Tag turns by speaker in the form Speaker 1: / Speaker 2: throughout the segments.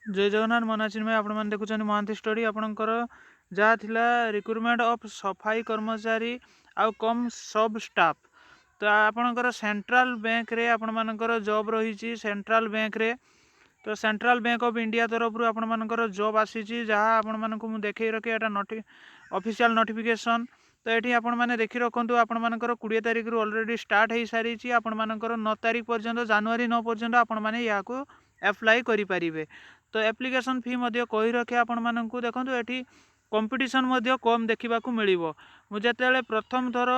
Speaker 1: जय जगन्नाथ मनाचिन्मय आपण देखुं महांती स्टोरी आपणकर जहाँ थिला रिक्रुटमेंट ऑफ सफाई कर्मचारी आउ कम सब स्टाफ तो आपणकर सेंट्रल बैंक रे आपण मानकर जॉब रही सेंट्रल बैंक रे तो सेंट्रल बैंक ऑफ इंडिया तरफ आपण मानकर जॉब आसी जहाँ आपण मानक मु देखै रखे एटा ऑफिशियल नोटिफिकेशन तो ये आपण मैंने देखी रखु आपण मानकर 20 तारिख रु ऑलरेडी स्टार्ट हो सारी आपण मानकर 9 तारिख पर्यंत जनवरी 9 पर्यंत आपण माने या एप्लाई करि परिबे तो एप्लिकेशन फी मध्य कही रखे आपण मानक देखो ये कंपटीशन मध्य कम देखा मिल मुझे प्रथम थर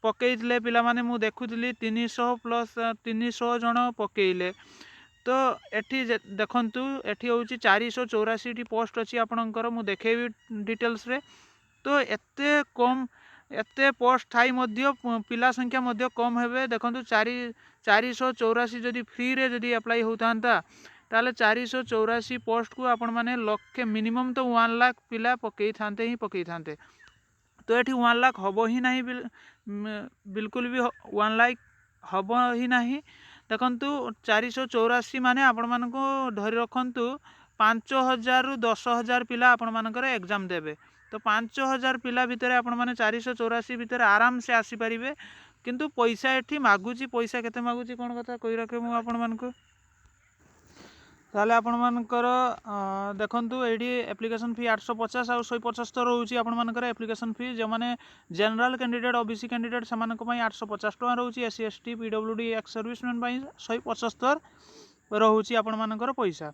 Speaker 1: पकईले पिला माने मु देखुली 300 प्लस 300 जन पकईले तो एठी देखंतु एठी होची 484 टी पोस्ट अछि आपणकर मु देखेबी डिटेल्स रे तो एते कम एते पोस्ट थाई मध्य पिला संख्या मध्य कम हेबे देखंतु 484 जदि फ्री रे जदि अप्लाई होतांता ताले 484 पोस्ट को आपण माने लक्षे मिनिमम तो 1 लाख पिला पकई थांते ही पकई थांते तो ये 1 लाख हब ही नहीं बिल्कुल भी 1 लाख हब ही नहीं देखंतु 484 माने आपण मानको धरि रखंतु 5000 रु 10000 पिला आपण मानकर एग्जाम देबे तो 5000 पिला भितर आपण माने 484 भितर आराम से आसी परिबे किंतु पैसा एठी मागुची पैसा केते मागुची कोन कथा कहि रखे मु आपण मानको ताले आपण मानकर देखंतु एडी एप्लिकेशन फी 850 और 175 रोची आपण मानकर एप्लिकेशन फी जो माने जनरल कैंडिडेट ओबीसी कैंडिडेट समानक पई 850 टका रोची SC ST PWD ex serviceman पई 175 रोची आपण मानकर पैसा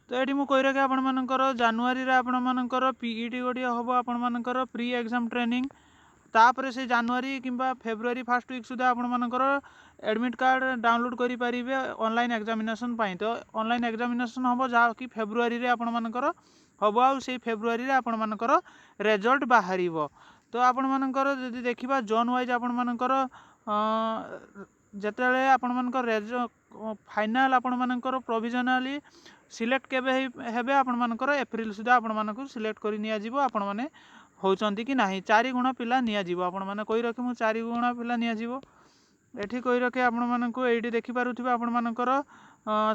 Speaker 1: तो ये मुझे कही रखे आपण मानकर जनवरी आपण मानकर पीईटी गोटे हम आपण मानकर प्री एग्जाम ट्रेनिंग तापर से जनवरी किंबा फेब्रुआरी फर्स्ट वीक सुधा आपण मानकर एडमिट कार्ड डाउनलोड करि परिबे ऑनलाइन एग्जामिनेशन पाई तो ऑनलाइन एग्जामिनेशन हम जहाँ कि फेब्रुआरी रे आपण मानकर हम आ फेब्रुआरी रे आपण मानकर रिजल्ट बाहर तो आपण मानकर जदि देखिबा जोन वाइज आपण मानकर जेतेले आपण मानकर फाइनल आपण मानकर प्रोविजनली सिलेक्ट केबे हेबे आपण मानकर एप्रिल सुधा आपण मानकर सिलेक्ट करि निया जिवो आपण माने होचंती कि नाही 4 गुणा पिला निया जिवो आपण माने कहि रखे मु 4 गुणा पिला निया जिवो एठी कहि रखे आपण मानक एठी देखि पारुथिबे आपण मानकर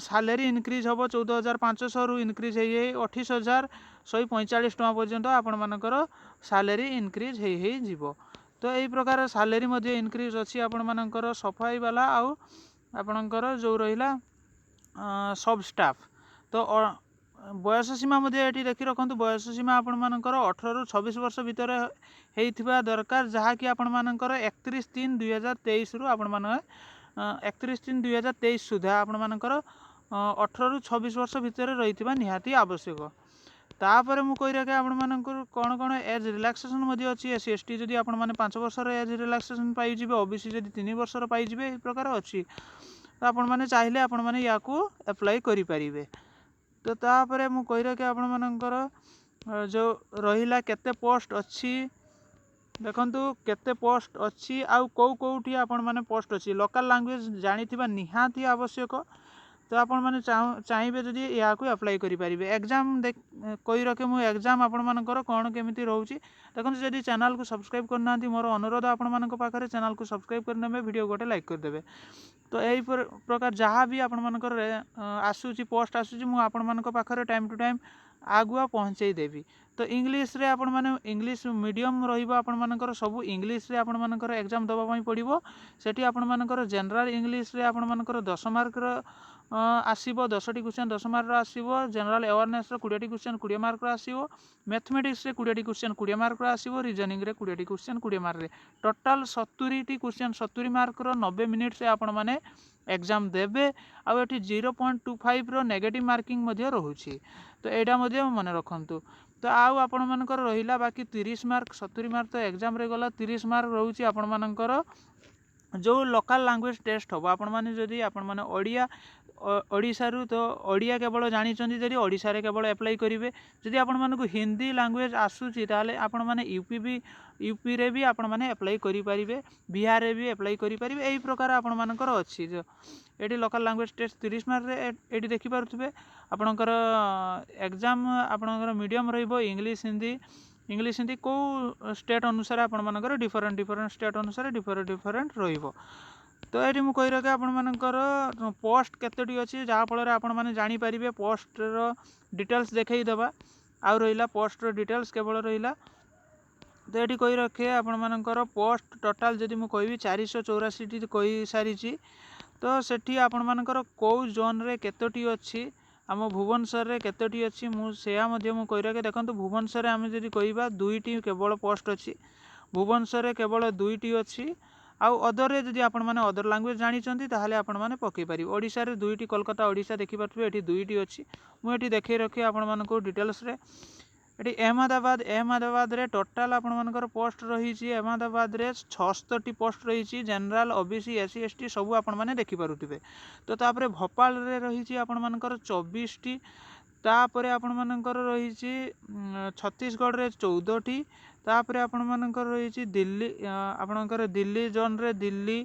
Speaker 1: सैलरी इनक्रीज हम 14500 रु इनक्रीज हे 28145 टका पर्यंत आपण मानकर सैलरी इनक्रीज हे जिवो तो यही प्रकार सैलरी मध्य इनक्रीज अच्छी आपण मानकर सफाई वाला आउ आपणकर जो रहिला सब स्टाफ तो बयस सीमा मध्य ये देखी रखु बयस सीमा आपण मानकर 18 रु 26 वर्ष भितर होइथिबा दरकार जहाँकि आपण मानकर 31/3/2023 रु आपण मान 31/3/2023 सुधा आपण मानकर 18 रु 26 वर्ष भितर रहिथिबा निहाती आवश्यक तापर मु कहि रखे आपण मानकर कोन कोन एज रिलैक्सेशन मध्य अछि एससी एसटी जदि आपण माने 5 वर्ष रे एज रिलैक्सेशन पाई जिवे ओबीसी जदि 3 वर्ष रे पाई जिवे ए प्रकार अछि तो आपण माने चाहिले आपण माने याकू अप्लाई करि परिबे तो तापर मु कहि रखे आपण मानकर जो रहिला केते पोस्ट अछि देखंतु केते पोस्ट अछि आउ कोठी आपण माने पोस्ट अछि लोकल लैंग्वेज जानिथिबा निहाती आवश्यक तो आपण माने चाहिए जदि या अप्लाई करि परिबे एग्जाम कहि रखे मु एग्जाम आपण मानकर कोन केमिति रहउची देखंतु जदि चैनल को सब्सक्राइब करनांती मोर अनुरोध आपण मानक पाखरे चैनल को सब्सक्राइब करनेबे वीडियो गोटे लाइक कर देबे तो यही प्रकार जहाँ भी आपण मानकर आसूची पोस्ट आसूची मु आपण मानक पाखरे टाइम टू टाइम आगुआ पहुँचे देवी तो इंग्लिश रे आपण माने इंग्लिश मीडियम रहिबा आपण मानकर सब इंग्लिश रे आपण मानकर एग्जाम दबा पई पड़िबो सेठी आपण मानकर जनरल इंग्लिश रे आपण मानकर 10 मार्क रो आसीबो 10टी क्वेश्चन 10 मार्क रो आसीबो जनरल अवेयरनेस रो 20टी क्वेश्चन 20 मार्क रो आसीबो मैथमेटिक्स रे 20टी क्वेश्चन 20 मार्क रो आसीबो रीजनिंग रे 20टी क्वेश्चन 20 मार्क रे टोटल 70टी क्वेश्चन 70 मार्क रो 90 मिनिट से आपण माने एग्जाम देबे आ एठी 0.25 रो नेगेटिव मार्किंग मध्ये रहउची तो एडा मध्ये मन रखंतु तो आउ आपण मानकर रहिला बाकी 30 मार्क 70 मार्क तो एग्जाम रे गला 30 मार्क रहउची आपण मानकर जो लोकल लैंग्वेज टेस्ट हम आपण माने जदि आपण माने ओडिया ओडिशा रु तो ओडिया केवल जानी जदि ओडिशा रे केवल अप्लाई करेंगे जदि आपण मानक हिंदी लैंग्वेज आसूची ताले आपण माने यूपी रे भी आपण माने अप्लाई करि परिबे बिहार रे भी अप्लाई करि परिबे एही प्रकार आपण मानकर अछि जो एडी लोकल लैंग्वेज टेस्ट 30 मार्क रे एडी देखि पारुथबे आपणकर एग्जाम आपणकर मीडियम रहइबो इंग्लिश हिंदी को स्टेट अनुसार आपण मानकर डिफरेंट स्टेट अनुसार डिफरेंट रहिबो तो ये मुझे कही रखे आपंकर पोस्ट केतोटी अच्छी जहाँफल आपण मैंने जानीपारे पोस्टर डिटेल्स देखईदेवा आउ रहा पोस्टर डिटेल्स केवल रहा। तो ये कही रखे आपंकर पोस्ट टोटाल जदि मुझे 484 कही सारी तो सेठी आपण मानकर कौ जोन रे केतोटी अच्छी आम भुवनेश्वर रे केतोटी अच्छी मुझे कही रखे। देखो भुवनेश्वर आम जदि कहवा 2टी केवल पोस्ट अच्छी भुवनेश्वर रे केवल 2टी अच्छी आउ अदर जदि आपण माने अदर लैंग्वेज जानी ताहले आपण माने पकई पारि। ओडिशा रे 2टी कोलकाता ओडिशा देखिपारे ये 2टी अच्छी मुझे देखी रखी आपण मानक डिटेल्स रे। ये अहमदाबाद रे टोटाल आपण मानकर पोस्ट रही अहमदाबाद रे 76 पोस्ट रही जनरल ओबीसी एससी एसटी सब आपण माने देखि पारुथिबे। तो तापरे भोपाल रे रही आपण मानकर 24टी तापरे आपण मानकर रही छत्तीसगढ़ रे 14टी तापरे आपण मानकर रही दिल्ली आपणकर दिल्ली जोन रे दिल्ली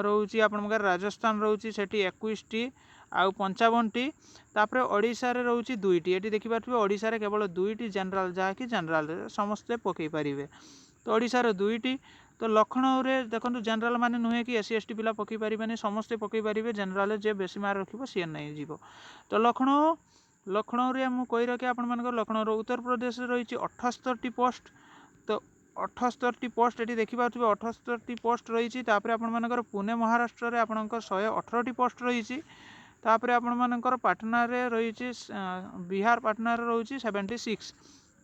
Speaker 1: रोची आपणकर राजस्थान रोची सेठी 21टी आउ 55टी तापरे ओडिशा रे रोची 2टी ये देखिपारे ओडिशा रे केवल 2टी जनरल जहाँकि जनरल समस्ते पकई पारे। तो ओडिशा रे 2टी तो लखनऊ रे देखो जनरल माने नुहे कि एससी एसटी पिला पकई पारे समस्ते पकई पारे जनरल जे बेसी मार्क रखिबो सी नहीं जीव। तो लखनऊ रे मु कही रखे आपण मानकर लखनऊ उत्तर प्रदेश रही 78टी पोस्ट। तो 78टी पोस्ट ये देखिपारे 78टी पोस्ट रही आपण मानकर पुणे महाराष्ट्र रे आपणकर 118टी पोस्ट रही तापरे आपण मानकर पाटना रे रही बिहार पाटना रे रही 76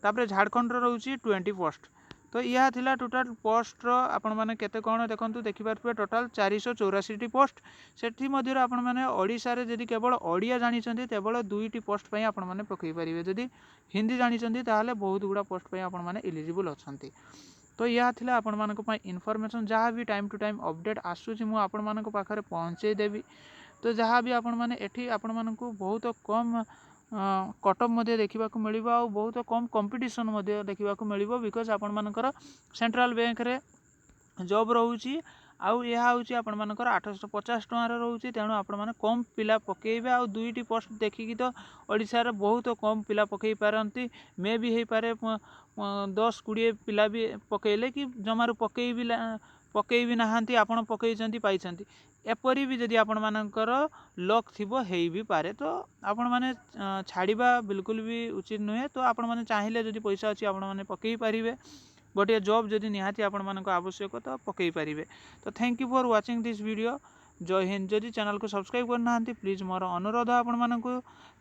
Speaker 1: तापरे झारखंड रे रही 20 पोस्ट। तो यह थिला टोटाल पोस्ट आपण माने केते कोन देखंतु देखिपारे टोटाल 484टी पोस्ट सेठी मध्य आपण माने ओडिशा रे जदि केवल ओडिया जानी चंदी केवल 2टी पोस्ट पई आपण माने पकई परिबे जदि हिंदी जानी चंदी ताहाले बहुत गुडा पोस्ट पई आपण माने एलिजिबल अछंती। तो यह थिला आपण मानक पई इन्फॉर्मेशन जहाँ भी टाइम टू टाइम अपडेट आसुची मु आपण मानक पाखरे पहुंचे देबी। तो जहाँ भी आपण माने एठी आपण मानकु बहुत कम कटअप मध्य देखा मिल आ बहुत कम कंपटीशन मध्य देखा मिल बिकज आपण मानकर सेंट्रल बैंक रे जॉब रोची आउ यह हूँ आपण मानकर 850 टंकार रोचे तेणु आपण माने कम पिला पकेबे आ 2टी पोस्ट देखिकी तो ओडिशा रे बहुत कम पिला पकई पारंती मे भी हो पारे 10-20 पिला भी पकेले कि जमारू पकई भी नहांती आपण पकईचंती पाइचंती एपरी भी जदि आपण मानकर लक थिबो हेई भी पारे। तो आपण माने छाड़ीबा बिल्कुल भी उचित नुहे। तो आपण माने चाहिए जदि पैसा अच्छी आपण माने पकई पारिबे गोटे जॉब जदि निहाती आपण मानक आवश्यक तो पकई पारिबे। तो thank you for watching this video. जय हिंद। जदि चैनल को सब्सक्राइब करना प्लीज मोर अनुरोध आपण मानक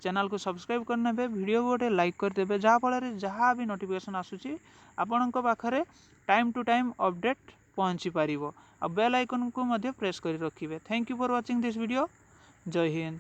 Speaker 1: चैनल को सब्सक्राइब करना वीडियो गोटे लाइक करदे जहाँफल जहाँ भी नोटिफिकेशन आसूची आपण पाखरे टाइम टू टाइम अपडेट पहुँची पारिबो आ बेल आइकन को मध्य प्रेस कर रखिए। Thank you for watching this video. जय हिंद।